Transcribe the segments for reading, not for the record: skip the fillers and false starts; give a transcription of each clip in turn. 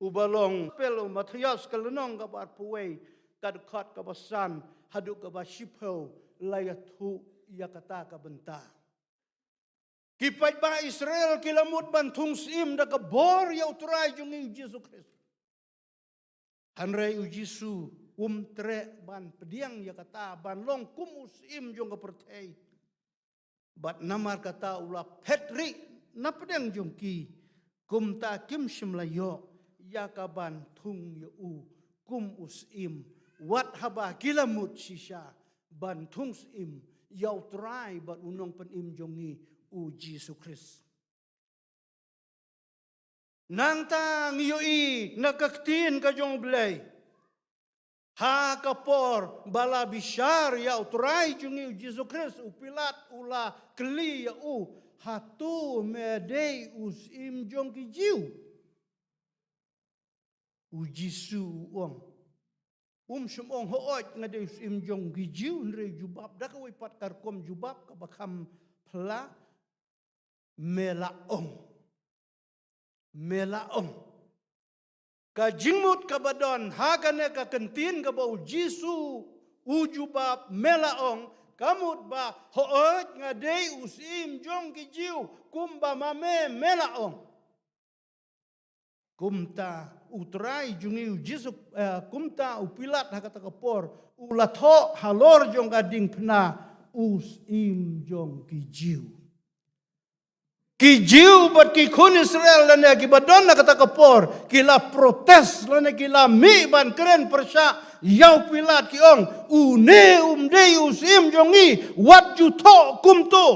Ubalong pelo Matthias kalunong kabar puwe kadukhat kabasan haduk kabashipo layatu yakata kabenta. Kipai ba Israel kilamut bantung sim da kabor ya utrai jungi Yesus Kristus. Hanrei ujisu tre ban pediang yakata ban long kumus im jong kapertei. Bat namar kata ula petri na pedang jongki kum ta kim shimlayo yakaban tung yu kum usim wat haba kilamut shisha ban tung sim yau trai bat unong pen im jongi u Yesus Kristus. Nang tang yui nakaktin ka jong blay. Ha kapor bala bishar ya utrai jungi Yesus Kristus upilat ula kli ya hatu medei us im jong ki jiu u Yesu shumong hoot ngade us im jong ki jiu nre jubab da ka pat karkom jubab ka bakam pla melaong ka jingmut ka badon hagane ka kentin ka bau Jisu ujubab melaong kamut ba hoot ngadei usim jong ki jiu kumba mame melaong kumta utrai jungi Jisu kumta upilat hakata kapor ulatho halor jong gading pena usim jong ki jiu ki jiu bat ki kun Israel lana ki badon na kata kapor kila protes lana kila mi ban keren persya yau pilat ki ong une umdei usim jongi wat juto kumto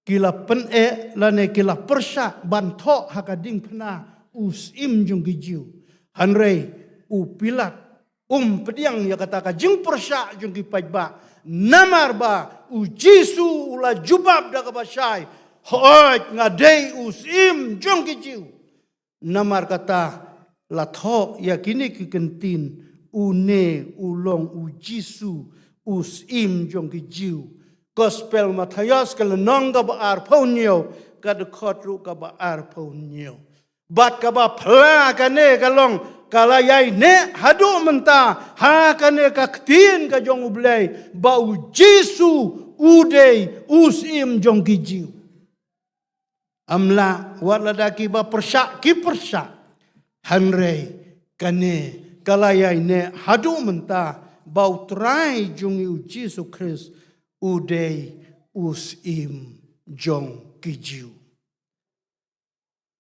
kila pen lana kila persya ban to hakading pena usim jong ki jiu hanrei pilat pediang ya kata ka jing persya jong ki pajba namar ba u Jisu ula jubab da kabasai hoot ngadei usim jong ki jiu namar kata latho yakini ki kentin une ulong u Jisu usim jong ki jiu gospel Matthias kalenong ka ba arponyo kadkhotru ka ba arponyo bat ka ba phla kane kalong kalayai ne hadu menta ha kane kaktin ka jong ublay bau Jisu udei usim jong ki jiu amla waladaki ba persya ki persya hanrei kane kalayai ne hadu menta bau trai jong Jisu Kristus udei usim jong ki jiu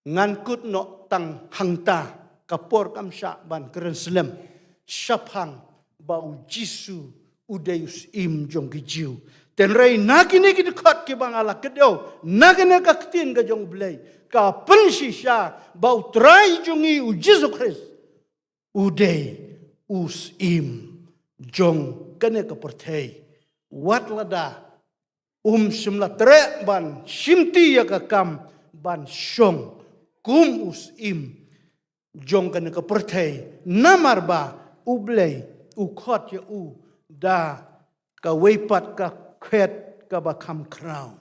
ngankut no tang hangta kapor kamsya ban kerenslem syapang bau Jisu udeus im jong ki jiu tenrei nakini ki dekat ki bangala kedau nakene ka ktin ka jong blai ka pensisya bau trai jongi u Jisu Kristus udei us im jong kene ka perthei wat lada simla tre ban simti ya ka kam ban syong kum us im jong kan ka perthei namar ba ublei ukhot ya da ka weipat ka khet ka ba kham crown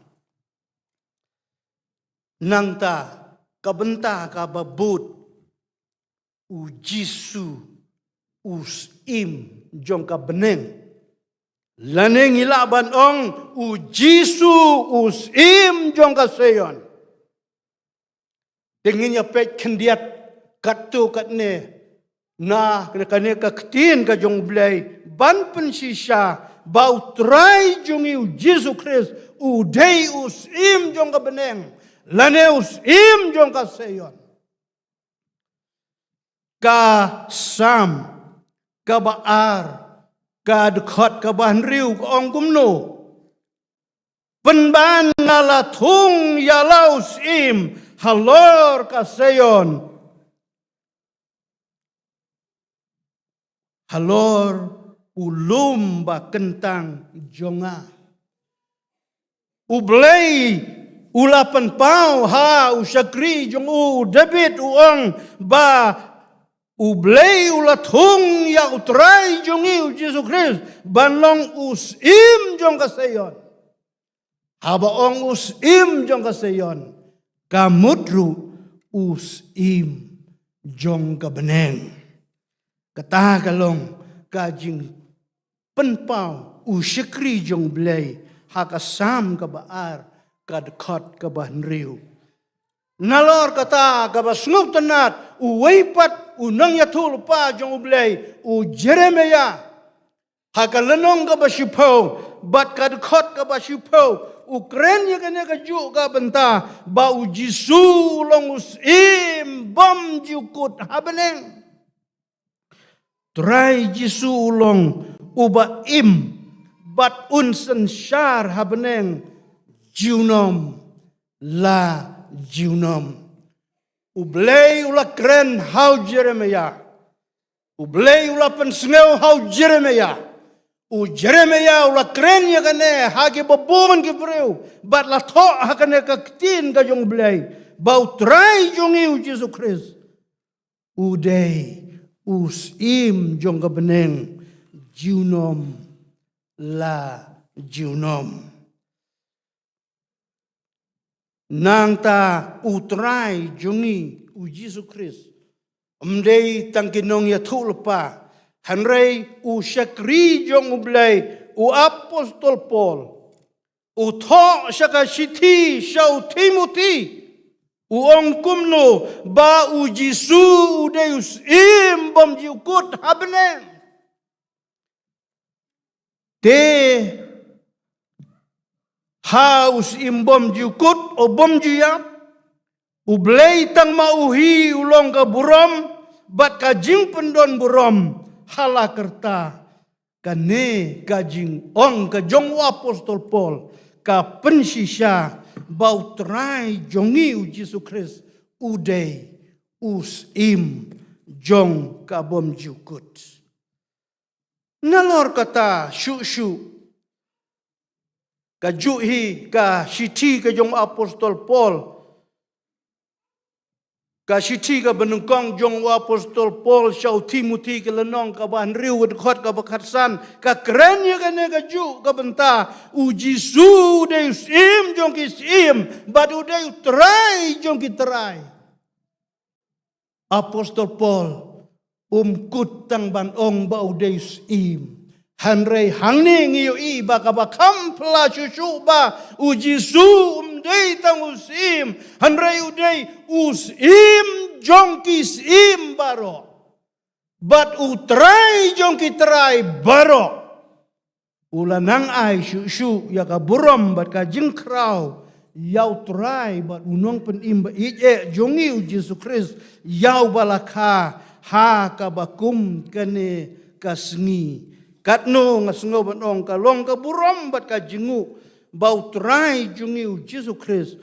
nangta ka benta ka ba but u Jisu us im jong ka beneng laneng ilaban ong u Jisu us im jong ka seyon tenginya pet kendiat katu katne na kane ka ktin ka jong blai ban pensisya bau trai jongi Yesus Kristus udei us im jong ka beneng lane us im jong ka seyon ka sam ka baar ka dekat ka ban riu ka ong kumno penban ngala thung ya laus im halor ka seyon halor ulum ba kentang jonga ublei ulapan pau ha usakri jong David uong ba ublei ulathung ya utrai jongi Yesus Kristus banlong us im jong kaseyon haba ong us im jong kaseyon kamudru us im jong ka beneng. Kata kalong kajing penpau usyakri jong belay hakasam ka baar kadkot ka bahnriu. Nalor kata kabasngop tanat uwaypat unang yatul pa jong belay u Jeremia hakalanong ka basyupaw bat kadkot ka basyupaw Ukren ya kene ka ju ka benta ba ujisu long usim bom jukut habeneng. Try jisu long uba im bat unsen syar habeneng junom la junom. Ublay ula kren hau Jeremia. Ublay ula pensengeu hau Jeremia. U Jeremia ula kren ya kene hagi babon ki breu bat la tho hakane ka ktin ka jong blay bau try jong iu Jesus Christ u day us im jong ka beneng junom la junom nang ta u try jong u Jesus Christ umdei tangkinong ya thulpa Hanrei u syakri jong ublay u apostol Paul u tho syaka siti syau Timothy u ongkumno ba u Jisu deus im bom jiukut habne te haus im bom jiukut o bom jia ublay tang mauhi ulong ka burom bat ka jing pendon burom hala kerta kane kajing ong ka jong apostol Paul ka pensisya bau trai jongi u Jesus Christ udai us im jong ka bom jukut nalor kata syu ka juhi ka siti ka jong apostol Paul ka siti ka benengkong jong apostol Paul syau Timothy ka lenong ka ban riu dekot ka bakatsan ka kerennya ka ne ka ju ka benta u Jisu deus im jong kis im badu deus try jong ki try apostol Paul kut tang ban ong ba deus im hanrei hangni ngiyo i baka bakam pla susu ba u Jisu dei tang usim hanrei udei usim jongkis im baro bat utrai jongki trai baro ulanang ai susu ya ka burom bat ka jingkrau yau trai bat unong pen imba ije jongi u Jesus Christ yau balaka ha ka bakum kane kasngi katno ngasngo banong kalong ka burom bat ka jingu bau try jungiu Jesus Christ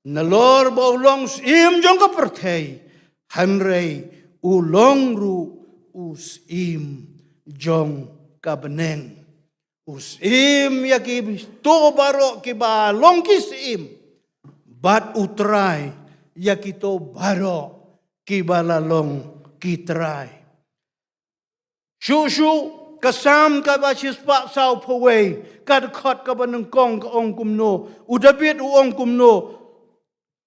nalor bau long im jong ka perthei hanrei ulong ru us im jong ka beneng us im yaki to baro ki ba long kis im bat utrai yaki to baro ki balalong ki try shu kasam ka ba sispa sau paway kad khot ka banung kong ka ong kumno udabit uong kumno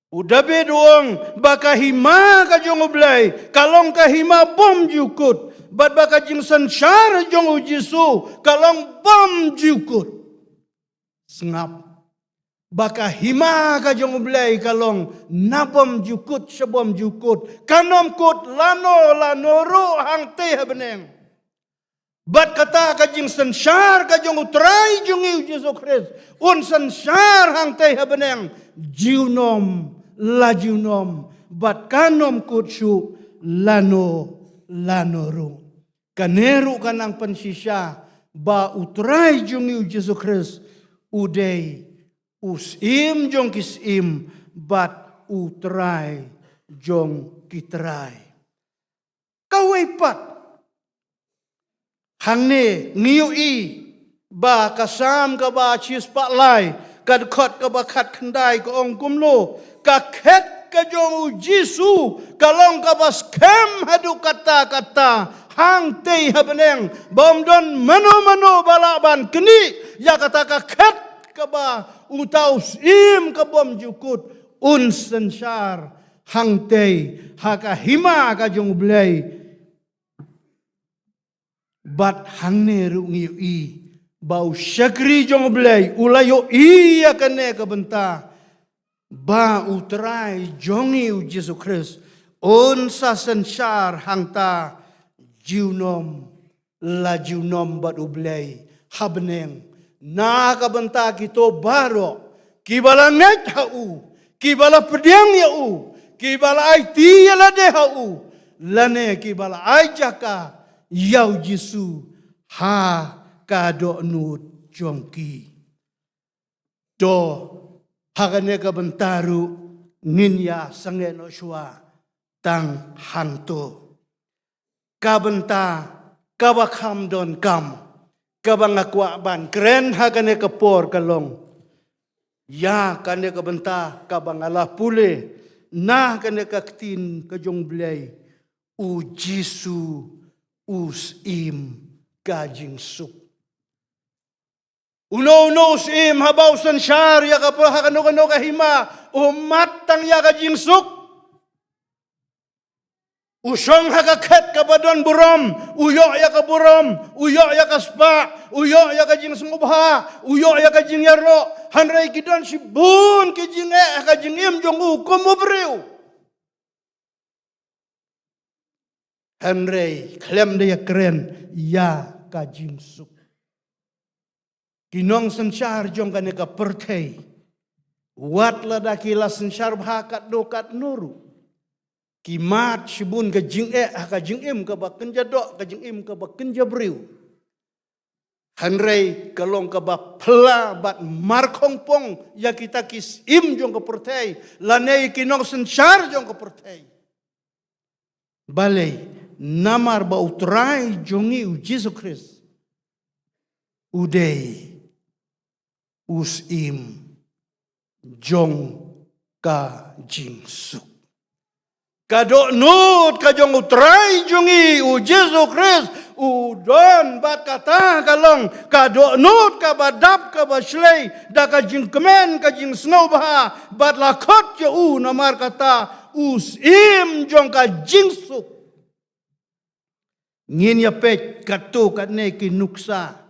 udabit uong baka hima ka jong ublay kalong ka hima bom jukut bat baka jing sansara jong u Jisu kalong bom jukut sengap baka hima ka jong ublay kalong nabom jukut sebom jukut kanom kut lano ro hang te beneng bat kata kajing sansar kajong utrai jungi Jesus Christ un sansar hang teh beneng jiunom la jiunom bat kanom kutsu lano ru kaneru kanang pensisya ba utrai jungi Jesus Christ udai usim jong kisim bat utrai jong kitrai kawai pat hangne ngiu i ba kasam ka ba chis pa lai kad khot ka ba khat khandai ko ong kumlo ka khet ka jong Jisu kalong ka ba skem hadu kata hang tei habeneng bom don mano balaban keni ya kata ka khet ka ba utaus im ka bom jukut un sensar hang tei haka hima ka jong blai bat hang ne ru ngi i bau syakri jong blai ulayo iya kane ka benta ba utrai jongi u Jesu Christ on sa sensar hang ta jiunom la jiunom bat ublai habneng na ka benta kito baro kibala ngat hau kibala pediang ya u kibala ai ti la de hau lane kibala ai jaka yau Jesu ha ka do nut jongki do hagane ka bentaru ninya sange no shua tang hanto ka benta ka bakham don kam ka bangakwa ban kren hagane ka por kalong ya kane ka benta ka bangala pule na kane ka ktin ka jong blai u Jesu us im kajing suk uno sim habaw sansyar ya ka kano ka hima umat tang ya kajing suk usong hakaket ka badon burom uyo ya ka burom uyo ya ka spa uyo ya kajing sumubha uyo ya kajing yaro hanray kidon si bun kajing kajing im jong u kumubriw hanray klem de ya keren ya kajing suk kinong sansyar jong kane ka pertei wat lada kila sansyar bhakat dokat nuru kimat sibun ka jing ka jing im ka baken jadok ka jing im ka baken jabriu hanrei kalong ka ba pla bat markong pong ya kita kis im jong ka pertei lanei kinong sansyar jong ka pertei balei namar ba utrai jongi u Jesus Christ udei us im jong ka jingsuk kado nut ka jong utrai jongi u Jesus Christ udon bat kata kalong kado nut ka badap ka baslei da ka jingkemen ka jing snow bah bat lakot je u namar kata us im jong ka jingsuk ngin ya pet katu katne ki nuksa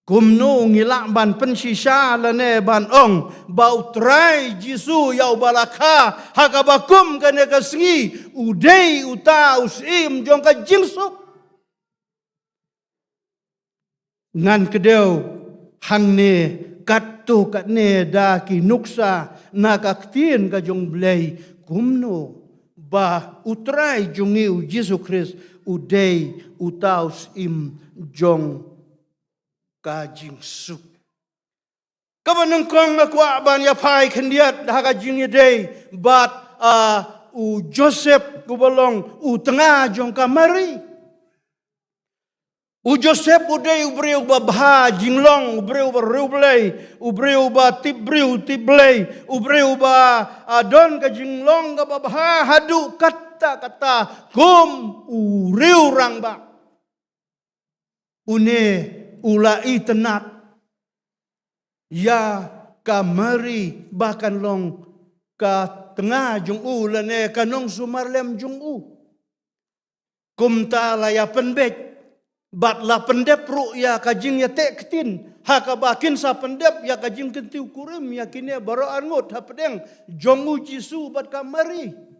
kumno ngilak ban pensisa lane ban ong bau trai Jesu yau balaka hakabakum kane kasngi udei uta usim jong ka jingsuk ngan kedeu hangne katu katne da ki nuksa nakaktien ka jong blei kumno ba utrai jongi u Jesu Christ udei utaus im jong kajing suk kabanung kong akwa ban ya pai kendiat haka jing day bat u Joseph kubalong u tengah jong kamari u Joseph udei ubreu ba bha jinglong ubreu ba rublei ubreu ba tiblei ubreu ba adon ka jinglong ka ba bha hadu kata kum uriu rang ba une ulai tenat ya kamari bahkan long ka tengah jung u lane kanong sumarlem jung u kumta la ya penbek bat la pendep ru ya kajing ya tek ketin ha ka bakin sa pendep ya kajing kentiu kurim ya kine baro angut ha pedeng jong u Jesu bat kamari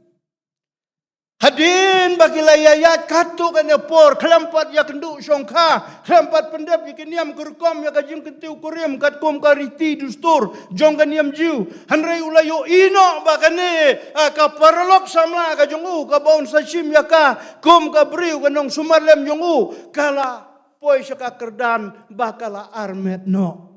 hadin bagi layayat katu kene por kelampat ya kendu songka kelampat pendep ya kiniam kurkom ya kajing kentiu kurim kat kum kariti dustur jong kaniam jiu hanrei ulayo ino bakane ka paralok samla ka jongu ka baun sashim ya ka kum ka briu kanong sumarlem jongu kala poi syaka kerdan bakala armet no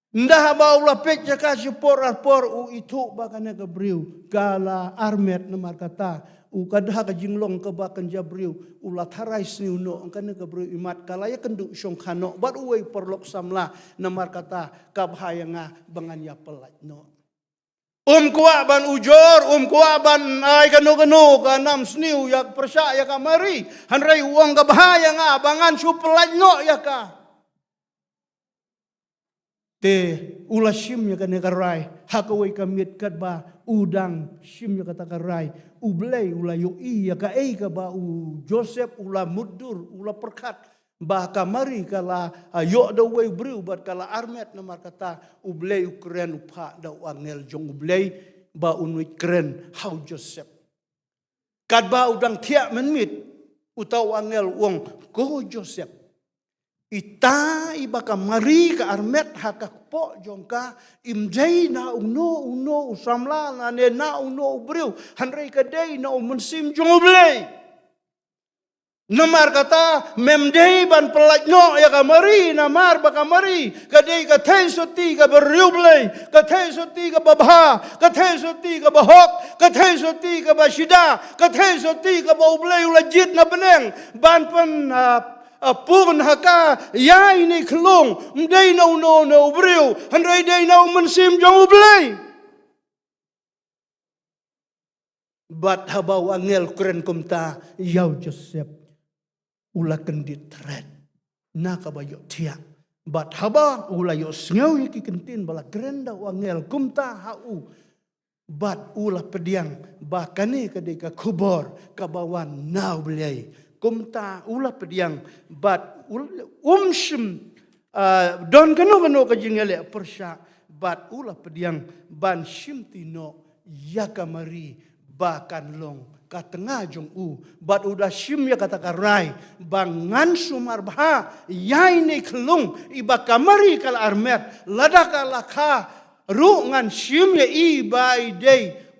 ndah bau lapet jaka sipor arpor u itu bakane ke briu kala armet namar kata u kadah ka jinglong ke bakan jabriu ulat harai sniuno angkane ke briu imat kala ya kendu syong khano bat uwe perlok samla namar kata kabhayanga bangan ya pelatno kuwa ban ujor kuwa ban ay kanu kanam sniu yak persya ya kamari hanrai uang kabhayanga bangan su pelatno ya ka te ula shim ya kane karai hakawai kamit kat ba udang shim ya kata karai ublei ula yoi ya ka ei ka ba u Joseph ula mudur ula perkat ba kamari kala yo da way briu bat kala armet na markata ublei ukren upha da angel jong ublei ba unwit kren how Joseph kat ba udang tiak menmit utaw angel wong ko Joseph ita ibaka mari ka armet hakakpo jongka imjay na uno usamla na ne na uno ubriu hanrei kadai na umensim jongoblei namar kata memdei ban pelajno ya kamari namar baka mari kadai ka thai soti ka beriu blei ka thai soti ka babha ka thai soti ka bahok ka thai soti ka basida ka thai soti ka baublei ulajit na beneng ban pen pun haka yai ni kelong mdei no briu handai dei no mensim jong ublei bat habau angel keren kumta yau Joseph ula kendit red na kabayo tia bat haba ula yo sngau yiki kentin bala kerenda angel kumta hau bat ula pediang bakane kadai ka kubor kabawan nau blei kumta ula pediang bat umshim don kano ka jingele persya bat ula pediang ban shimtino yakamari bakan long ka tengah jong u bat udah shim ya kata karai bangan sumar bah yai ni kelung iba kamari kal armet ladaka lakha ru ngan shim ya i bai dei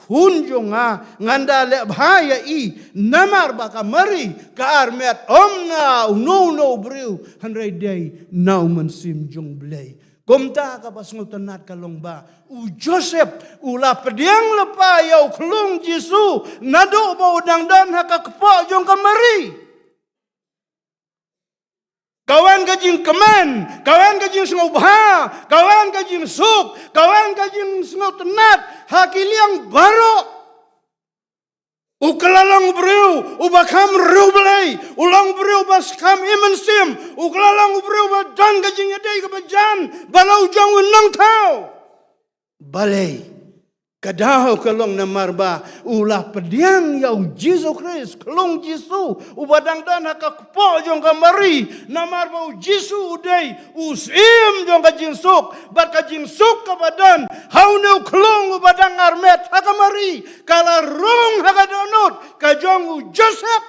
kunjonga nganda le bahaya i namar baka mari ka armet omna no briu handai dei nau mensim jong blei komta ka basngu tenat kalong ba u Joseph ula pediang lepa yau kelung Jisu nado ba udang dan haka kepo jong kamari kawan kajing kemen, kawan kajing sengau bah, kawan kajing suk, kawan kajing sengau tenat, hakiliang barok. Ukelalang briu, ubakam rublei, ulang briu baskam imensim, ukelalang briu badan kajing yadai kebajan, balau jang unang tau. Balai. Kadaw kalong na marba ulah pediang yau Yesus Kristus kelong Yesu ubadang dan hakakpo jong kamari na marba u Yesu udai usim jong kajinsuk bar kajinsuk kabadan hauneu kelong ubadang armet hakamari kala rong hakadonot kajong u Joseph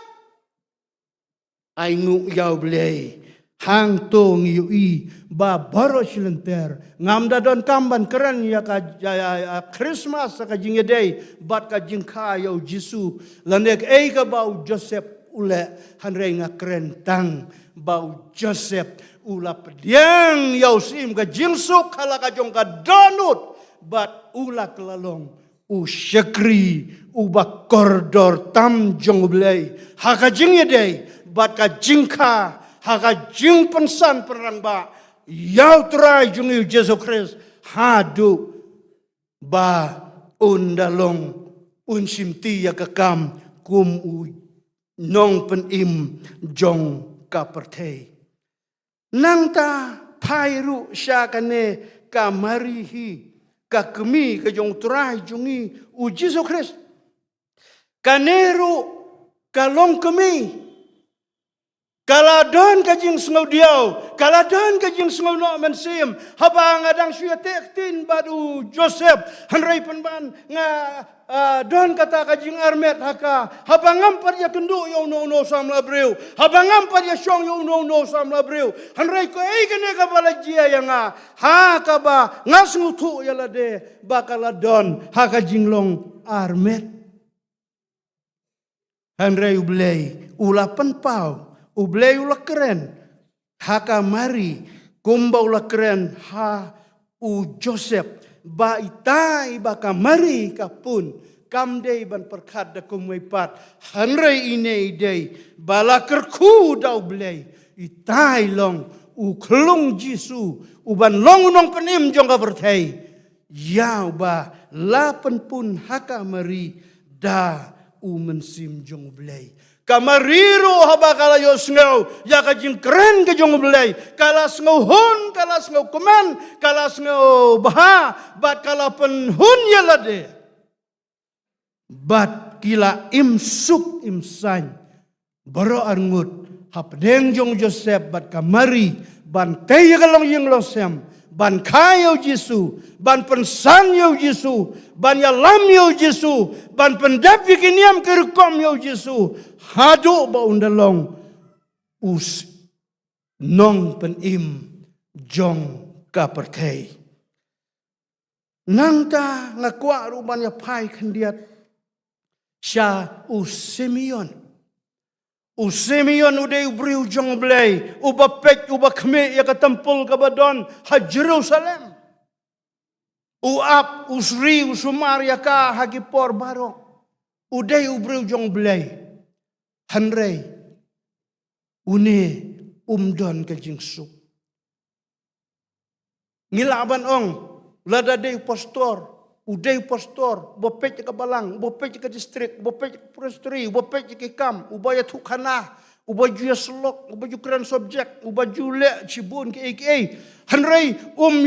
aingu yau blei hang tong yui ba baro silenter ngamda don kamban keren ya ka Christmas ka jingedei bat ka jingka yo Jisu landek ei ka bau Joseph ule hanrei nga keren tang bau Joseph ula pediang yo sim ka jingsuk kala ka jong ka donut bat ula kelalong u syakri u ba kordor tam jong blei haka jingedei bat ka jingka haka jing pensan perang ba yau trai jungi Yesus Kristus hadu ba undalong unsimti ya kakam kum u nong penim jong kapertei nang ta pairu syakane kamarihi kakemi ka jong trai jungi u Yesus Kristus kaneru kalong kemi kaladon kajing sengau diau, kaladon kajing sengau no mensim, habang adang suya tektin badu Joseph, hanrei penban nga don kata kajing armet haka, habang ampar ya kendu yo no sam labreu, habang ampar ya syong yo no sam labreu, hanrei ko ei kene ka balajia yang ha ka ba ngas ngutu ya lade bakaladon haka jinglong armet, hanrei ublei ulapan pau. Ublei ula keren, haka mari, kumba ula keren, ha u Joseph, ba itai baka mari kapun, kamdei ban perkat da kumwepat, hanrei ine idei, bala kerku da ublei, itai long, u kelung Jisu, uban long unong penim jong ka bertei, yau ba lapen pun haka mari, da u mensim jong ublei. Kamariru haba kala yo sngau ya ka jing keren ke jong belai kala sngau hun kala sngau komen kala sngau baha bat kala pen hun ya lade bat kila imsuk imsan baro arngut hapdeng jong Joseph bat kamari ban kaya kalong yung losem ban kayo Jesu ban pensan yo Jesu ban yalam yo Jesu ban pendap kiniam kerkom yo Jesu hadu ba undalong us nong penim jong kaperkei nangta ngakwa ruban ya pai kendiat sya Simeon Simeon uday ubriu jong blay uba pek uba kme ya ka tempel ka badon ha Jerusalem uap usri usumar ya ka hagipor baro uday ubriu jong blay hanrei une umdon ka jingsuk ngilaban ong lada day pastor uday pastor, bopet ka balang, bopet ka distrik, bopet ka prestri, bopet ka kam, ubaya tukana, ubaju slok, ubaju kran subjek, ubaju le cibun ke aka. Hanrei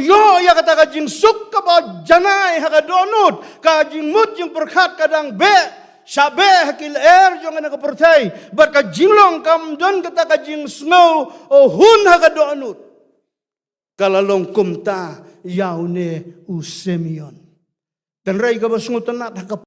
yo ya kata kajing suk ka ba janai ha ka donut, kajing mut yung perkat kadang be, sabe hakil jong na ka pertai, bar ka jinglong kam don kata kajing snow hun ha ka donut. Kalalong kumta yaune Simeon. Dan rai ka basungutan na taka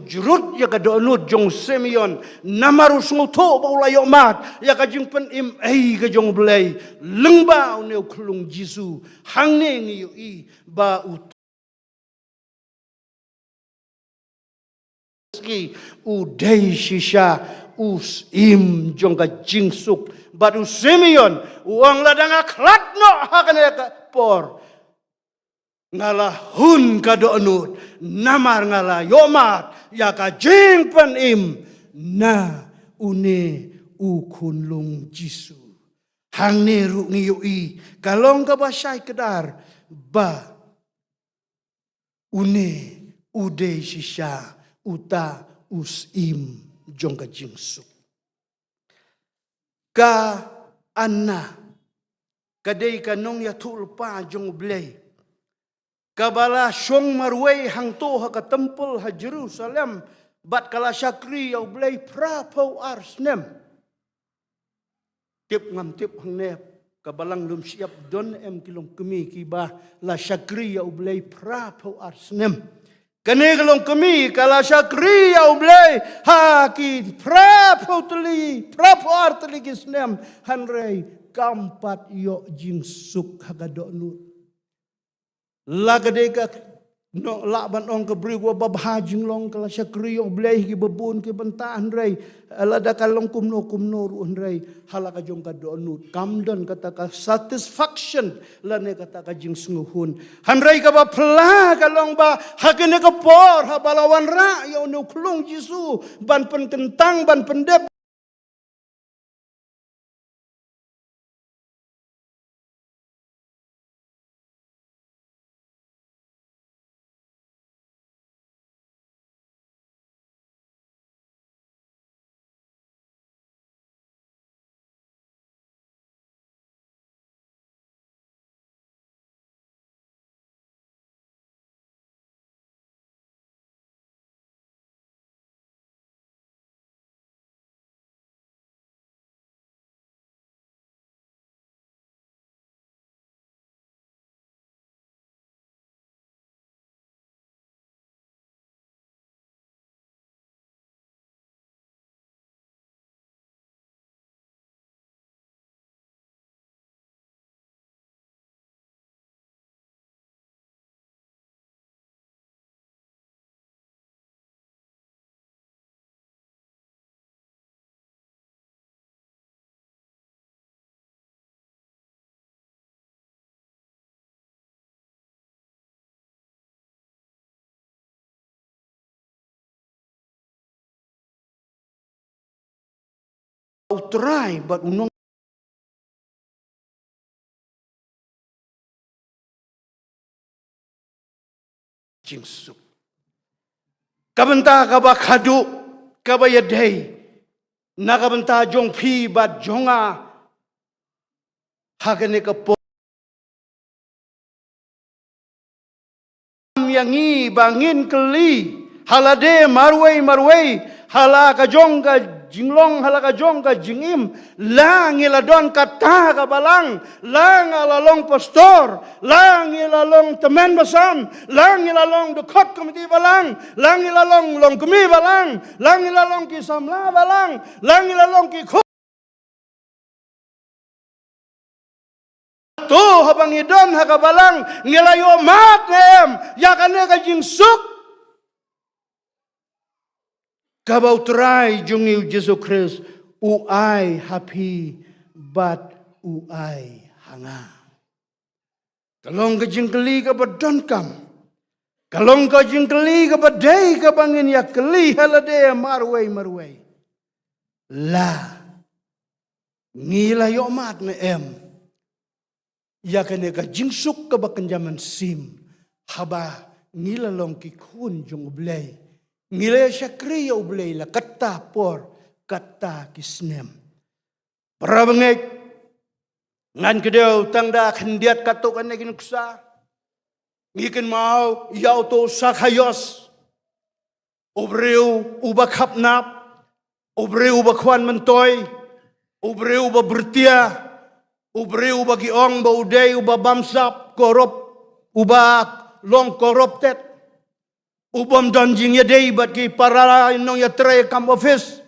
jurut ya ka donut jong Simeon namarus nguto ba ulayo mat ya ka jing pen im ka jong belai lengba ne klung Jesu hangne ngi i ba uski udai shisha im jong ka jing suk ba Simeon uang ladang aklat no hakane ka por ngala hun ka donut namar ngala yomat ya ka jing pen im na une ukunlung Jesu hang ne ru ngiyui kalong ka basay kedar ba une ude shisha uta im jong ka jingsu ka anna kadai kanong ya tulpa jong blay kabala syong marway hangto ha ka tempel ha Jerusalem bat kala syakri yaw blay prapaw arsnem tip ngam tip hangnep kabalang lum siap don kilong kemi kiba la syakri yaw blay prapaw arsnem kane kilong kemi kala syakri yaw blay ha ki prapaw ar teli kisnem hanrei kampat yo jingsuk ha ka donut lagade ka No laban ong kabri wa babhajing long kala siya kriyo blay ki babun ki bantaan ray alada kalong kumno ru ray halaka jong kadonut kamdon kata ka satisfaction lane kata ka jing sunguhun hanray ka ba pla kalong ba hakene ka por ha balawan ra yo no klong jisu ban pen kentang ban pendep try but unong jingsuk kabanta ka ba khadu ka ba yadei na kabanta jong phi bat jonga hakane ka po yangi bangin keli halade marway hala ka jong ka jinglong hala ka jong ka jingim lang iladon kata ka balang lang alalong pastor lang ilalong temen basam lang ilalong dekot komiti balang lang ilalong long kemi balang lang ilalong ki samla balang lang ilalong ki tu habang idon hakabalang ngilayo mat em yakane ka jingsuk kabau try jungiu Jesu Christ uai happy but uai hanga kalong ka jingkeli ka badon kam kalong ka jingkeli ka badai ka bangin ya keli halade marway la ngilayo mat na em yakane ka jingsuk ka bakanjaman sim haba ngilalong ki kun jung blay ngile syakri ya ublay la kata por kata kisnem para bengek ngan kedeu tangda khendiat katuk ane kinuksa ngikin mau yau to sakhayos obreu uba khapnap obreu uba khwan mentoy obreu uba bertia obreu uba giong ba udai uba bamsap korop uba long corrupted ubom donjing ya day bat ki para inong ya tray kam office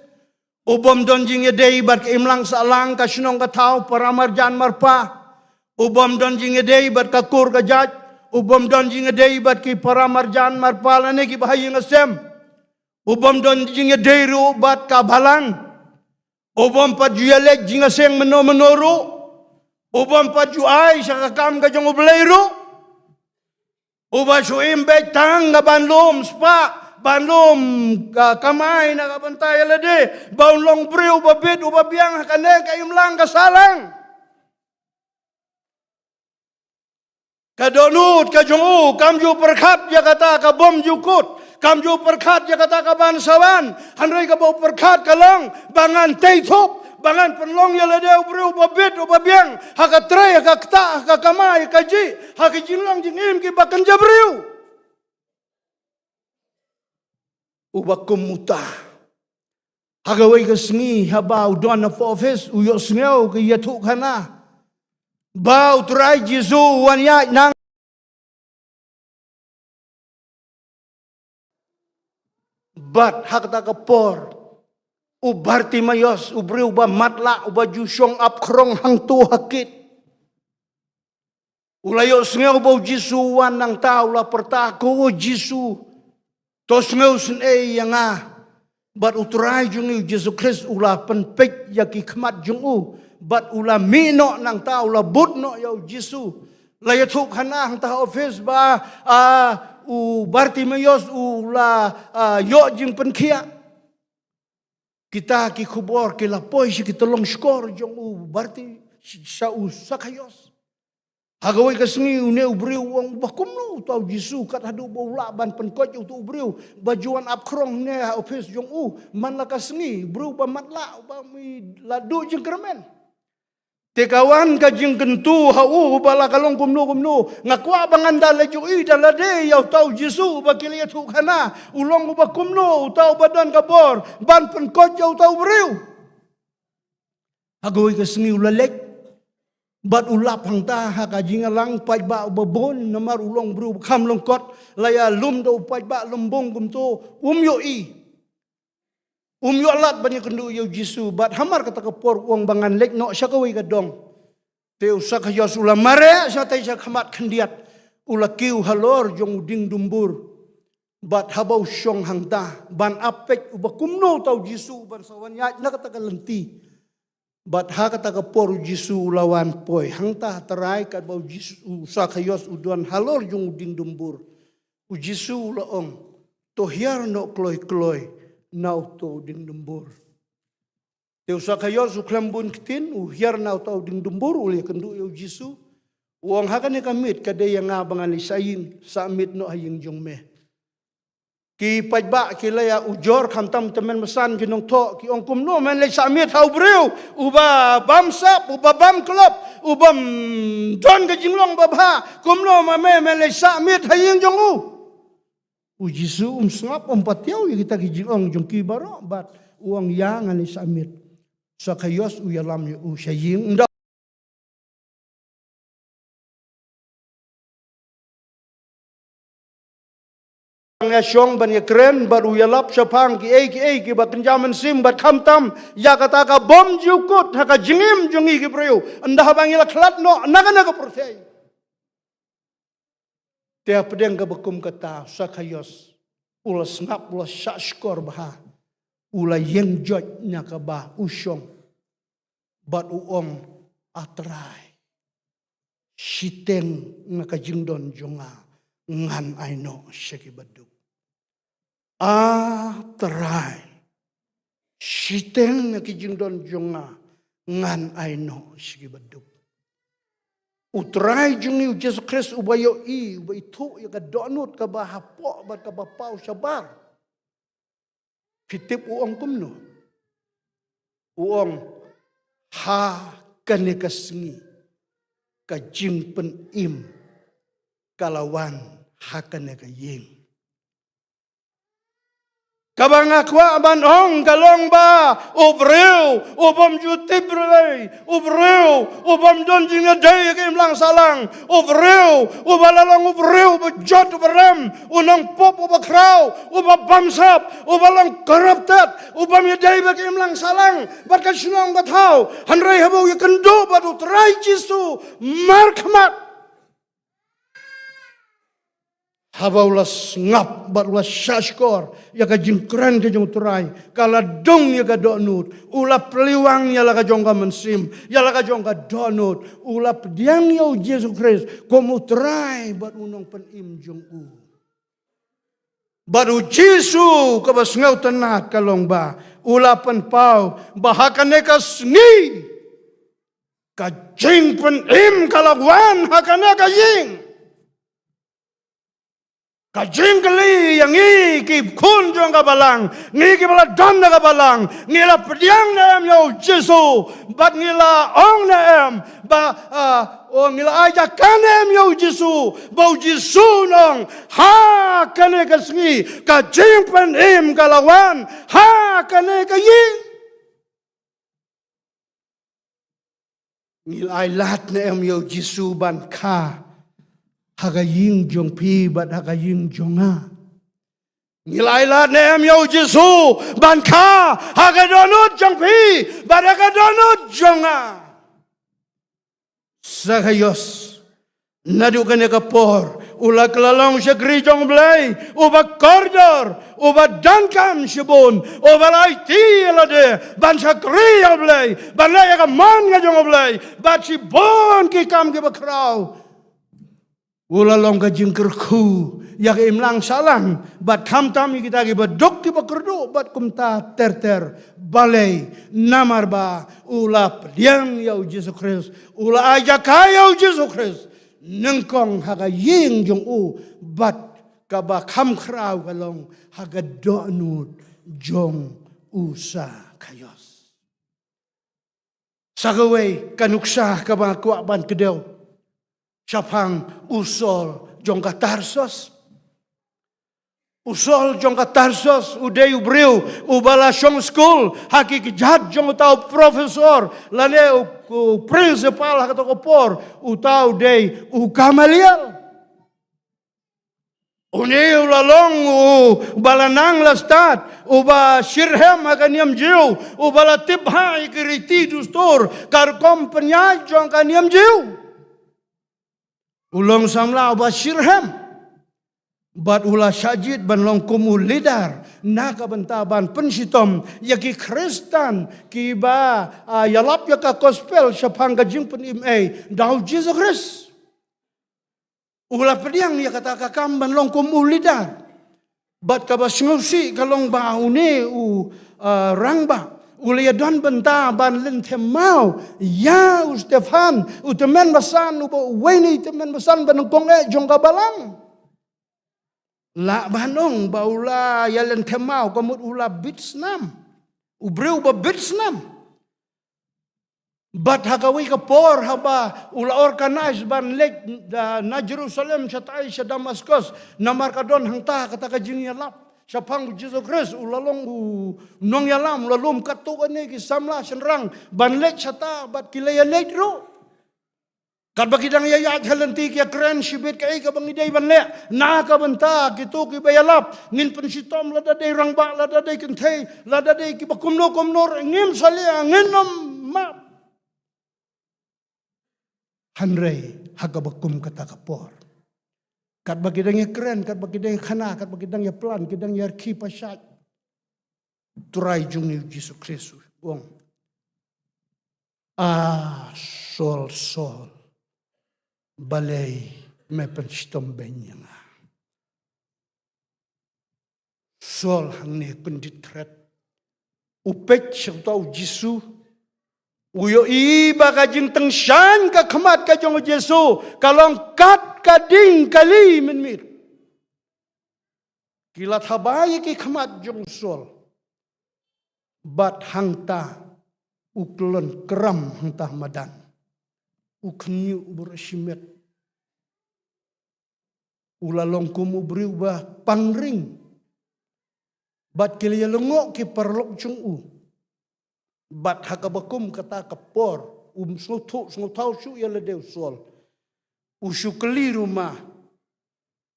ubom donjing ya day bat ki imlang salang ka sinong ka tao para marjan marpa ubom donjing ya day bat ka kur ka jaj ubom donjing ya day bat ki para marjan marpa lane ki bahayi ngasem ubom donjing ya day ru bat ka balang ubom pat juyalek jingaseng menoro ubom pat juai sa kam ka jong ublairu uba suim betang nga banlom spa banlom kamay na kabantay alade baunlong bre uba bid uba biang hakane kaimlang kasalang kadonut kajongu kamju perkhat jakata kabom jukut kamju perkhat jakata kabansawan hanray kabau perkhat kalang bangan teithop bangan penlong yalade ubre uba bid uba biang hakatray hakakta hakakamay kaji hakijinlang jingim ki bakan jabriu uba kumuta hagaway kasngi habau don of office uyo sngew ki yatu kana bau try Jesu wanya nang bat hakta kapor ubarti mayos ubri uba matla uba jusyong apkrong hang tu hakit Ulayo sngeu bau Jisu wan nang tau la pertako Jisu. Tos ngeu sen yang bat utrai jungi Yesus Kristus ula penpek yaki kemat jungu. Bat ula mino nang tau la but no yau Jisu. La yatuk hana hang ta office ba u Bartimeus ula yo jing penkia. Kita ki kubor ki lapoi si kita long skor jong u Barti sa u Sakayos. Hagawai kasngi une ubriu wong bakumno tau Jisu kat hadu bola ban penkot u ubriu bajuan apkrong ne office jong u man la kasngi bru ba matla ba mi ladu jeng kermen. Tekawan ka jing kentu hau bala kalong kumno ngakwa banganda leju i dalade yau tau Jisu ba kilia tu kana ulong ba kumno tau badan kabor ban penkot yau tau briu. Hagawai kasngi ulalek bat ulap hang ta ha ka jingalang pai ba babon namar ulong bru kham longkot laya lum do pai ba lombong gum to yo lat bani kendu yo Jisu bat hamar kata kapor uang bangan lek no syakawi ka dong te usak hayos ula mare sa tai sa khamat khandiat ula kiu halor jong ding dumbur bat habau syong hang ta ban apek ubakumno tau Jisu ban sawan ya na kata kalenti. Bat ha kata kapor Jisu lawan poi hangta terai kat bau Jisu Sakayos uduan halor jung ding dumbur u Jisu laong to hiar no kloi nau to ding dumbur te Sakayos u klambun kitin u hiar nau to ding dumbur uli kendu u Jisu uang hakane kamit kade yang ngabangan isayin samit no haying jong me ki pajba ki laya ujor khamtam temen mesan kinong to ki ong kumno men le samit hau breu uba bamsap uba bam klop ubam don ke jinglong babha kumno men le samit haying jongu u Jisu sngap patiau kita ki jingong jong ki baro bat uang yang ani samit Sakayos u yalam u saying syong ban ya keren baru ya lap syapang ki batin jaman sim bat khamtam ya kata ka bom jukut ha ka jingim jungi ki preu andah bangila klat no naga percaya dia pedeng ka bekum kata Sakayos ula snap ula syakor bah ula yeng jot nya ka bah usyong bat uong atrai siteng ngaka jingdon jonga ngan aino syaki baduk terai siteng na kijingdon jonga ngan aino syaki baduk utrai jungi Yesus Kristus ubayo ubay itu ya kadonut ka bahapo bat ka bapau sabar kitip uong kumno uong ha kane kasngi ka jingpen im kalawan hakane ka ying kabangakwa banong kalong ba ubreu ubam jutibrelay ubreu ubam donjing aday kim lang salang ubreu ubalalong ubreu bejot ubrem unang pop ubakraw ubabamsap ubalang corrupted ubam yaday kim lang salang bat kasunong bathaw hanray habaw yakendo bat utray Jisu markmat habaulas ngap barulas syashkor ya ka jingkran ke jong turai kala dong ya ka donut ulap peliwang ya la ka jong ka mensim ya la ka jong ka donut ulap diang ya Yesus Kristus komu turai bat unong penim jong u baru Jisu ka bas ngau tenat kalong ba ulapan pau bahakane ka sngi ka jing penim kalagwan hakane ka ying kajing kali yang ki kun jong ka balang ngi ki bala don na ka balang ngila pediang na em yo Jisu bat ngila ong na em ba ngila aja kan em yo Jisu bau Jisu nong ha kane ka sngi kajing pen em kalawan ha kane ka ying ngila ai lat na em yo Jisu ban ka hagaying jong pi bat hagaying jonga ngilai la nem yo Jisu ban ka hagadonut jong pi bat hagadonut jonga Sakayos Nadukan ya kapor, ula kelalong siya grijong blay, uba koridor, uba dankam sibun, uba laiti alade, ban siya griya blay, ban laya ka man nga jong blay, bat si bon ki kam ki bakraw. Ula long ka jingkerku, yak imlang salang, bat kam tami kita ki badok ki bakerdo, bat kumta ter balay, namar ba, ula pediang ya Yesus Kristus, ula ajakaya Yesus Kristus. Nengkong haga ying jong u bat kaba kam kraw kalong haga donut jong usa kayos. Sagaway kanuksa kaba kuaban kedew sapang usol jong katarsos. Usol jong katarsos uday ubriu ubala syong school haki kijat jong tau profesor lane u principal haka to por utau day u kamalial uni ulalong u balanang lastat uba shirhem haka niam jiu ubala tibha ikiriti dustor kar kompenya jong ka niam jiu ulong samla uba shirhem. Bat ula syajid ban long kumu lidar naka bentaban pensitom yaki Kristen kiba yalap yaka gospel syapang gajing penim dau Jesus Christ ula pediang ya kata kakam ban long kumu lidar bat kabas ngusi kalong baune u rangba ula don benta ban lentem mau ya u Stefan u temen basan u weni temen basan ban konge jong kabalang. La banong baula yalan temau kamut ula bitsnam. Ubreu ba bitsnam. Bat hagawi kapor haba ula organize ban lek na Jerusalem satai sa Damascus na markadon hangta kata kajing yalap. Sapang Jesus Christ ulalong nong yalam ulalom katukan ni kisamla senrang ban lek sata bat kilaya lek ro. Kad bakidang yayat halanti kya kren sibit kai ka bangiday banle na ka banta kitu ki bayalap ngin pensitom lada day rangba lada day kentay lada day ki bakumno kumnor ngim salia nginom ma hanrei hagabakum kata kapor kad bakidang ya kren kad bakidang khana kad bakidang ya plan kidang ya ki pasat turai jung ni Jesus Kristus wong sol balay may pensitom benya nga. Sol hang ni kunditret. Upet siyang tao Jisu. Uyo iba ka jing tengsyan ka kamat ka jong Jisu. Kalong kat ka ding kali minmir. Kilat habay ki kamat jong sol. Bat hangta uklon keram hangta madan. Ukniu berasimet. Ulalong kumu beriubah pangring. Bat kili lengok ki perlok cung u. Bat hakabakum kata kapor. Snutau su ya ledeu sol. Usu keli rumah.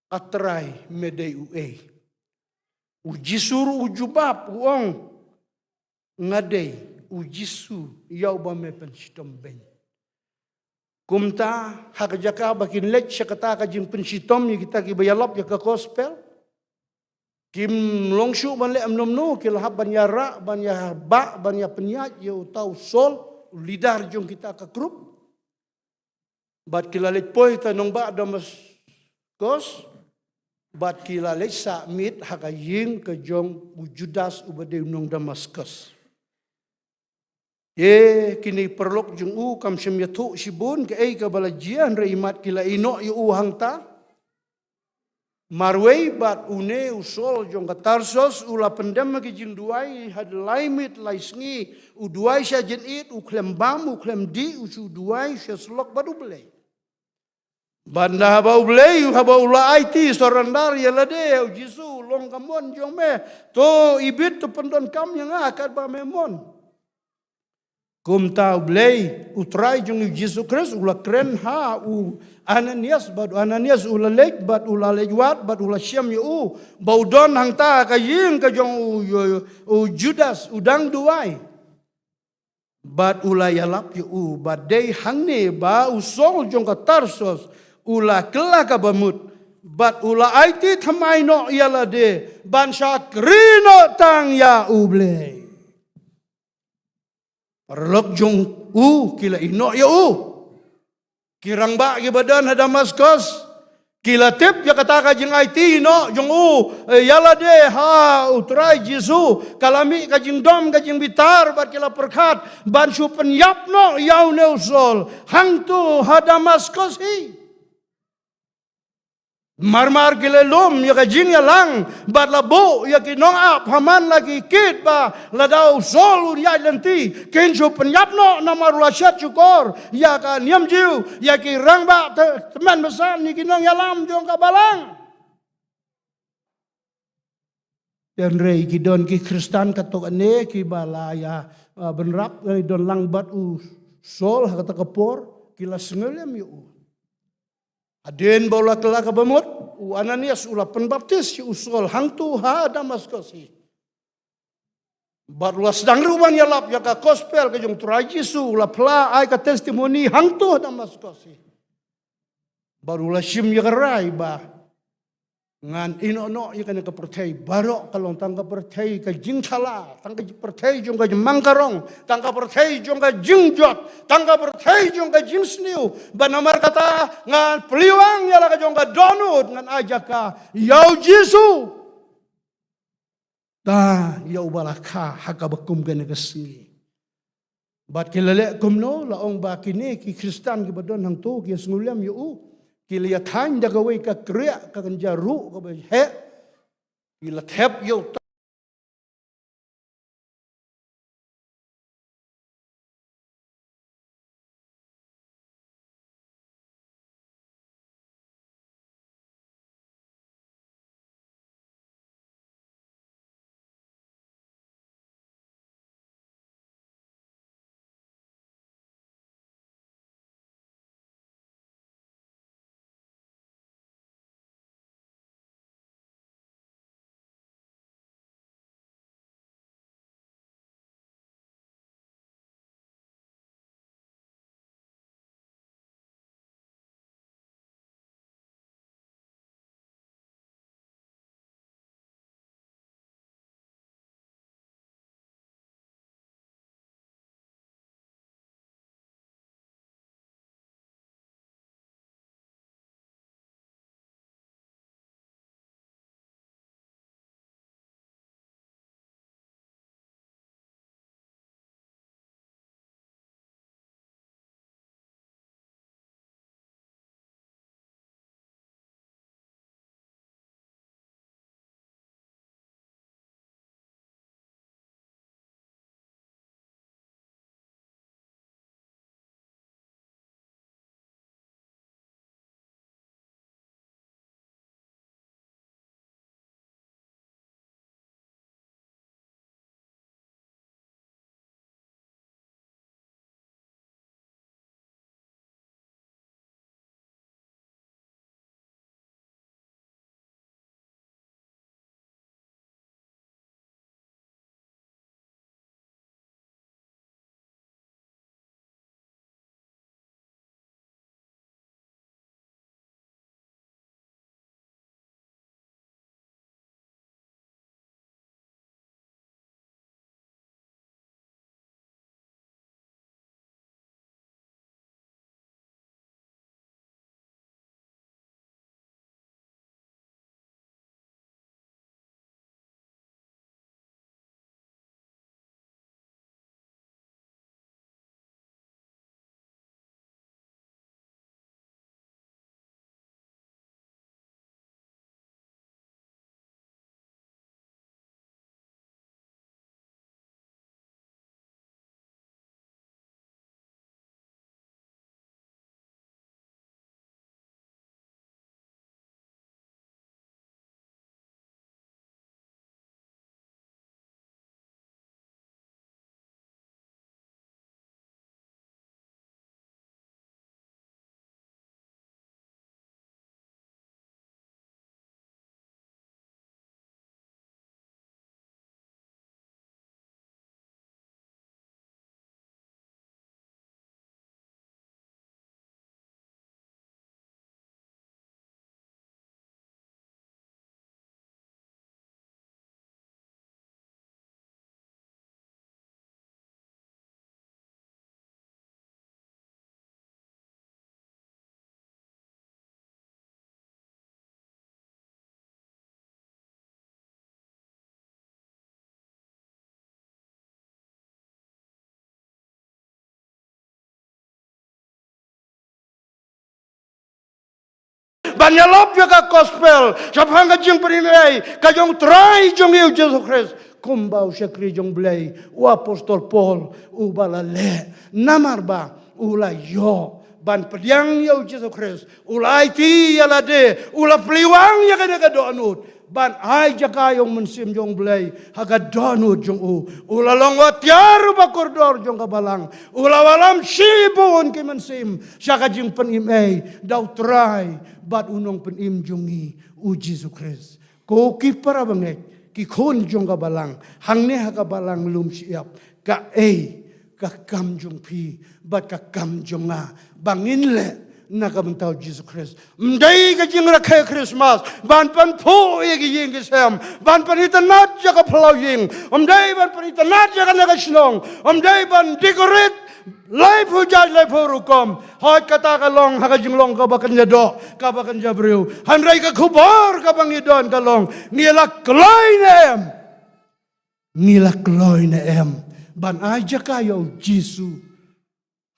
Atrai medei ue. Ujisuru ujubab uong. Ngadei ujisu yau ba me pensitom ben. Kumta hakajaka bakin lek syakata kajing pensitom ni kita ki bayalap ya ka gospel. Kim longshu ban le amnom no kilahab ban ya ra ban ya ba ban ya penyat ya utau sol lidar jong kita ka grup. Bat kilalet poy tanong ba damas kos bat kilalet sa mit hakajing ka jong Judas ubade nong Damaskus. Kini perlok jung u kam syam yatu sibun ke ka balajian reimat kila ino yu uhang ta marwei bat une usol jong katarsos ula pendem ki jing duai had laimit laisngi u duai sya jenit u klem bam u klem di u su duai sya slok badu belai banda haba belai haba ula IT sorandar ya lade u jisu long kamon jong me to ibit to pendon kam yang akad ba memon. Kum tau blay utrai jung Jesus Christ ula kren ha u Ananias bad Ananias ula lek bad ula lejwat bad ula syam yu baudon hang ta ka ying ka jong u Judas udang duai bad ula yalap yu bad day hang ne ba usol jong ka Tarsos ula kela ka bamut bat ula aiti thamai no yala de ban sha krino tang ya uble parlok jong kila ino ya kirang ba gibadan ha Damaskus kila tip ya kata ka jing aiti no jong yala de ha utrai Jesu kalami ka jing dom ka jing bitar bat kila perkat ban shu penyap no yau ne usol hang tu ha Damaskus hi marmar kila lum ya ka jing ya lang bat labo ya ki nong ap haman lagi kit ba la dau sol ya lenti ken shu penyap no na marula shat chukor ya ka niam jiu ya ki rang ba teman besar ni ki nong ya lam jong ka balang dan rei ki don ki Kristan katok ane ki balaya benrap don lang bat sol kata kapor kila sengelem yu aden bola kela ka bamut Ananias ula penbaptis si usol hangtu ha Damaskus hi baru sedang ruban ya lap ya ka gospel ka jong turai Yesu ula pla ai ka testimoni hangtu ha Damaskus hi baru la sim ya rai ba ngan ino no ya kana ka percaya barok kalong tangka percaya ka jing chala tangka percaya jong ka mangkarong tangka percaya jong ka jing jot tangka percaya jong ka jing sniu banamar kata ngan peliwang ya la ka jong ka donut ngan ajak ka yau Jesu ta yau balaka haka bakum gane kasngi bat kilale kumno laong ba kini ki Kristan ki badon hang tu ki sngulem yu kila than da gawai ka kriya ka kanjaru ka he kila thep yo Banyalop ya ka gospel. Sapang ka jing perimai. Kajong try jong iu Jesus Christ. Kumbau syakri jong belai. U apostol Paul. U balale. Namar ba. Ula yo. Ban pediang iu Jesus Christ. Ula iti ya lade. Ula peliwang ya kena kadoanut. Ban ai jakayong mensim jong belai haga donu jong ula long watiar ba koridor jong kabalang ula walam sibun ki mensim syaka jing penim dau try bat unong penim jongi Jesus Christ ko ki para banget ki kon jong kabalang hangne haga balang lum siap ka kam jong pi bat ka kam jonga bangin le nakabentau Jesus Christ. Mdai ka jing rakhe Christmas. Ban pan po egi jing kisam. Ban pan itanat jaka pelau jing. Mdai ban pan itanat jaka nagasinong. Mdai ban decorate life hujaj life hurukom. Hot kata kalong haka jing long ka bakan jado ka bakan jabriu. Hanrai ka kubar ka bangidon kalong. Nila kloy na em. Nila kloy na em. Ban aja kayo Jesus.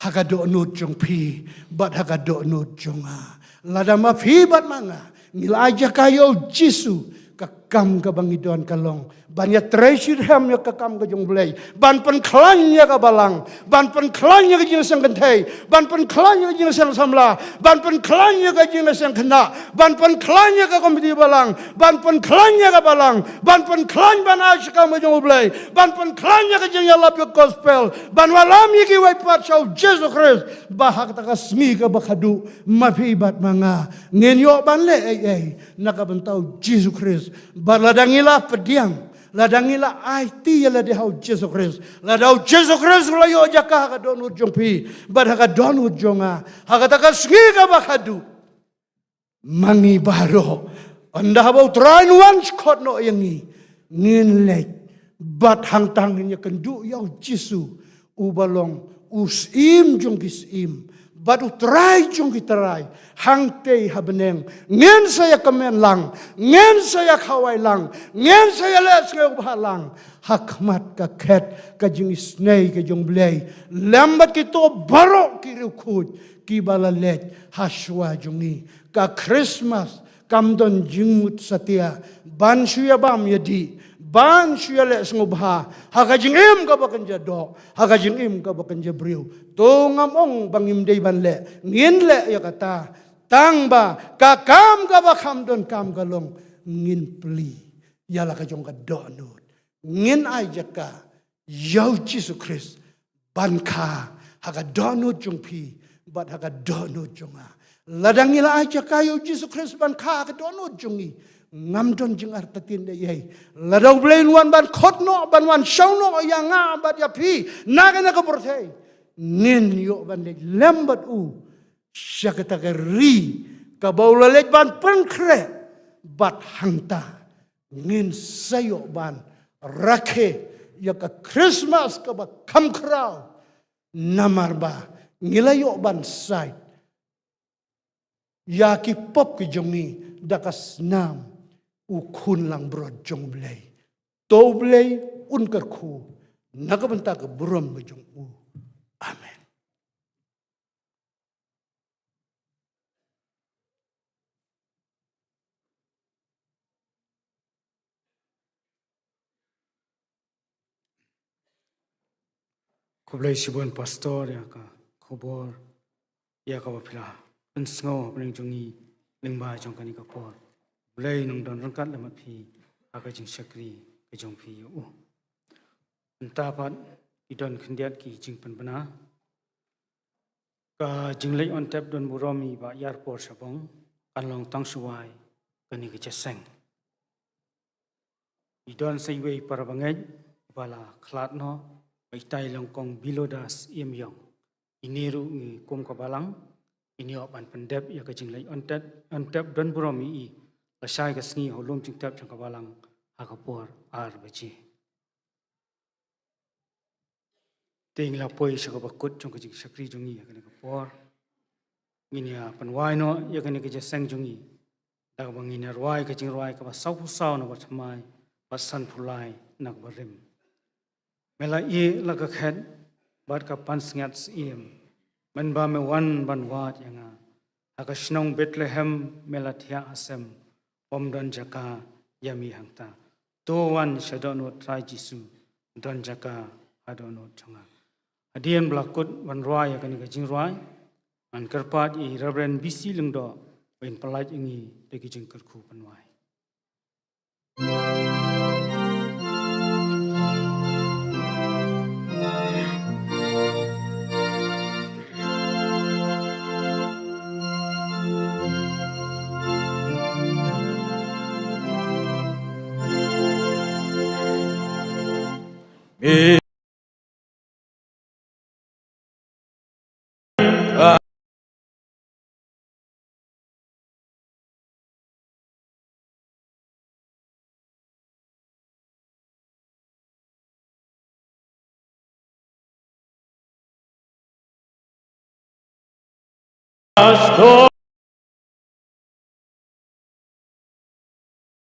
Hagado nut jong pi, bat hagado nut jong a. Lada ma pi bat manga, ngila aja kayo Jisu, kakam ka bangidon kalong. Banya treasure ham ya kakam ka jong belay. Ban pen klanya ka balang, ban pen klanya ka jing sang kentay, ban pen klanya ka jing sang samla, ban pen klanya ka jing sang kena, ban pen klanya ka komiti balang, ban pen klanya ka balang, ban pen klanya ban aja ka ma jong belay, ban pen klanya ka jing yalap ya gospel, ban walam yiki wai pat shaw Jesus Christ, bahak taka smi ka bakadu, mafi bat manga, ngenyo ban le nakabentau Jesus Christ, baladangila pediang. Ladangila IT yala de hau Jesus Christ. Ladau Jesus Christ layo jaka haka donu jongpi. Bad haka donu jonga. Haka taka sgiga bakadu. Mangi baro. Anda habau train once kot no yangi. Ngin lek. Bad hang tanginya kendu yau Jisu. Ubalong usim jongkis im. Badu try jong kitaray hang tei habeneng ngen saya kemen lang ngen saya kawai lang ngen saya les ngeu lang hakmat ka khet ka jing snei ka jong blei lambat kito barok ki rukut ki balalet haswa jongi ka Christmas kamdon jingmut satia ban suya bam yadi ban suya le ngubha hakajing im ka bakan jado hakajing im ka bakan jabriu to ngamong bangim dei ban le ngin le ya kata tangba ka kam ka bakam don kam galong ngin pli yala ka jong ka donut ngin ai jaka yau Jesus Christ ban ka haka donut jong pi bat haka donut jonga ladangila ai jaka yau Jesus Christ ban ka haka donut jongi ngam don jing artatin de yai ladau blain wan ban khot no ban wan shau no ya nga bat ya pi naga na ka porthei nin yo ban le lambat u syakata ka ri ka baula le ban pankre bat hangta ngin sayo ban rakhe ya ka Christmas ka ba kam krau namar ba ngilayo ban side ya ki pop ki jongi dakas nam ukun lang brod jong blay to blay un ka khu nakabanta ka buram jong u amen. Kublai sibon pastor ya ka khobor ya ka bapila pensngo pring jongi lingba jong kani ka por blai nung don rangkat lama phi aka jing sakri ke jong phi u entapat idon khendiat ki jing penbana ka jing lei on tap don buromi ba yar por sabong kanlong tang suwai kani ke cheseng idon seiwei para bangai bala khlat no itai longkong bilodas yong iniru ngi kum kabalang ini opan pendep ya ka jing lei on tap don buromi i lasai ka sngi holom jing tap jang kabalang hakapor ar baji ting la poi sa ka bakut jong ka jing sakri jongi ya ka por ngini ya panwai no ya ka ni ka jasang jongi da bang ngini rwai ka jing rwai ka ba sau sau no ba thamai ba san phulai nak barim mela i la ka khat bat ka pan sngat sim man ba me wan ban wat yang haka shnong Bethlehem melathia asem pomdon jaka yami hangta towan shadono trai jisu don jaka adono changa adien blakut wan roi yakani ka jingroi an karpat I Reverend BC lungdo wen palaj ingi deki jingkerku panwai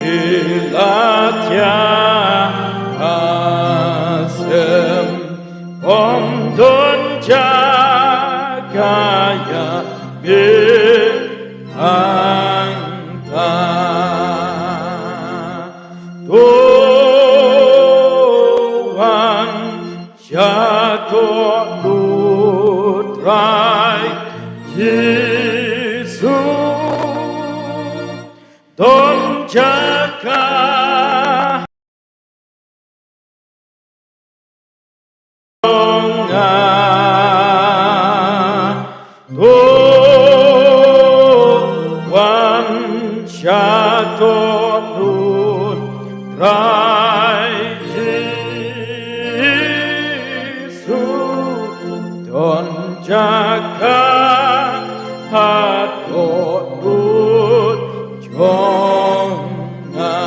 Ilatia asem pomdon jagaya bintangta Tuhan jatuh lutrai Yesus don jaga Tuhan jatuh lutrai Yesus don jaga Hatut jonga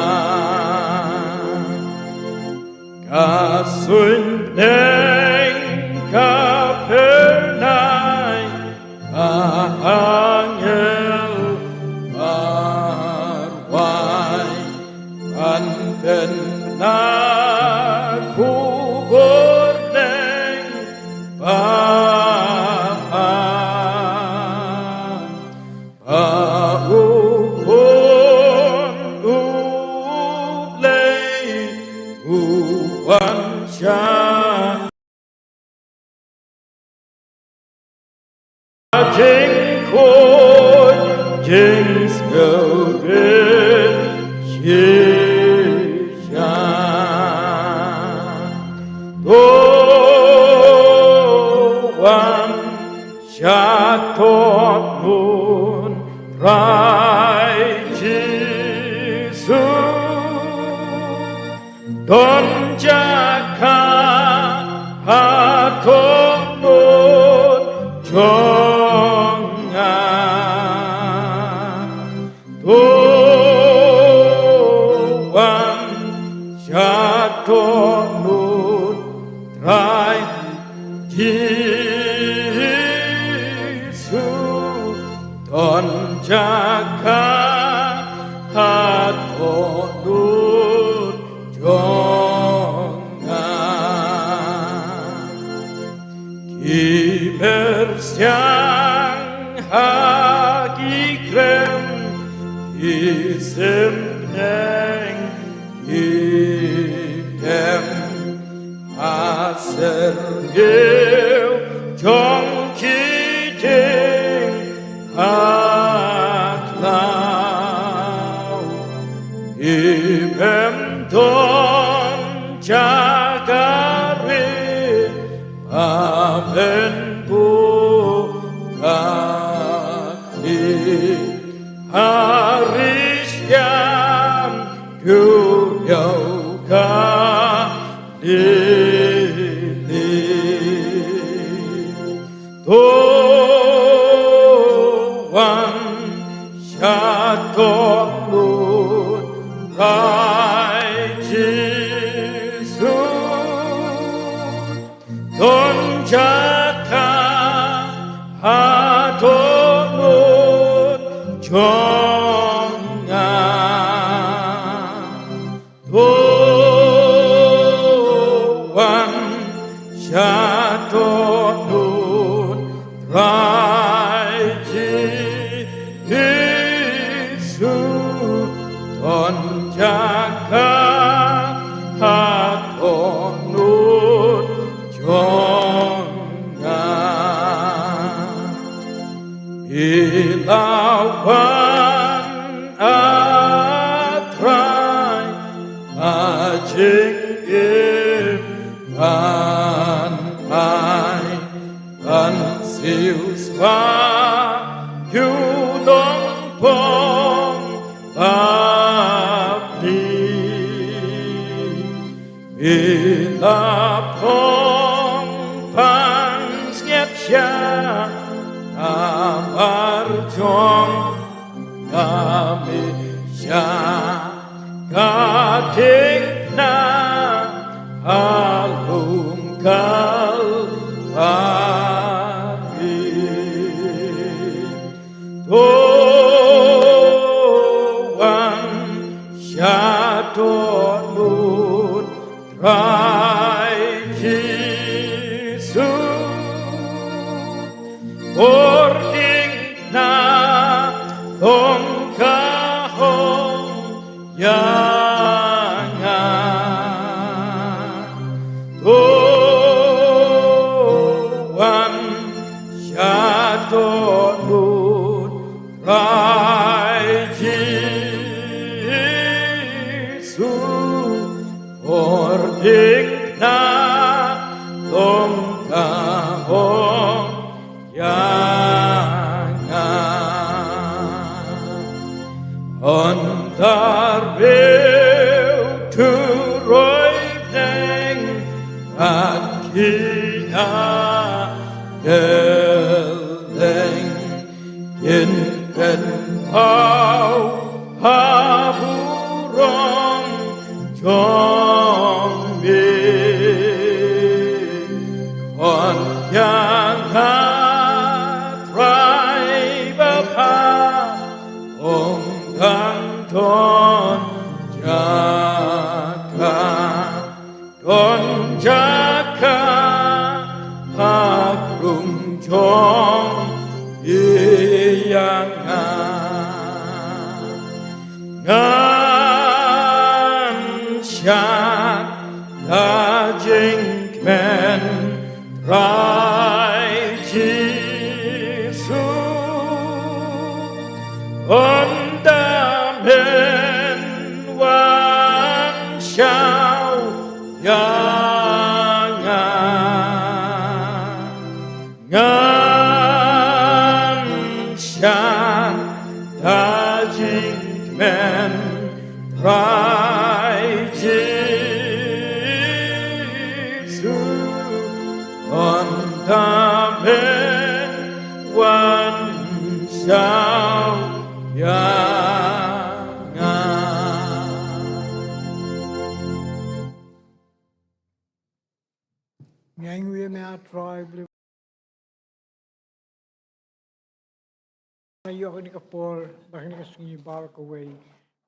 kasun neng kapernai angel marwai anten naku berneng Jing khôi jing sầu đến chia cha Tuhan jatuh nun rai Yesus don jaga hatuh nun jonga Tuhan jatuh nun rai Yesus don jaga hatuh nun jonga Kibersiang hagi krem Isemneng idem Asergeu jong kiting aklau Ibem don jagare Amen Haris yang Guyau kalili Tuhan jatuh lutrai Yesus don jaga hatuh nun jonga chính im an ai an siêu xa du đông phong bạc đi bila phong pan sketcha amar chong kami sya kating na alum kalpani tuan syatonut rai Yesus Bording na hong kahong yangan tuan syatonut rai Yesus Bording na hong kahong on darveu tu roi neng at kia geleng in pen pau haburong chong bi kon yang trai bapa ong thang thon jaka hakrung chong yang ngan shat da jing men rai Jesus Ondamen wan shao ngan shan dajing men rai Jesu Ondamen wan shao Yang we may tribe ayo ni kapor bahkan ka singi bar ka way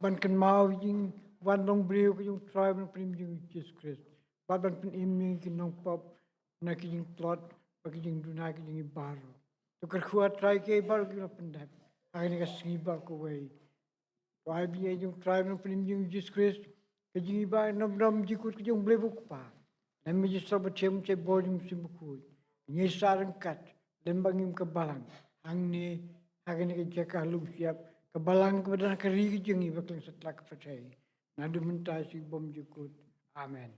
ban kan mau jing wan long breu ka yung tribe ng prim jing Jesus Christ ban pin iming kinong pop na ki jing plot pag jing dunay ki jing bar to kerkhua try ke bar ki pendap akhirnya ka singi bar ka way tribe yung tribe ng prim jing Jesus Christ ka jing bar nom jikut ka jing breu pa dan menjadi sahabat cem bolim simbukui ni sarang kat lembangim kebalang hang ni hari ni kerja lu siap kebalang kepada keri jengi bakal setelah kepercayaan nadu mentasi bom jukut amen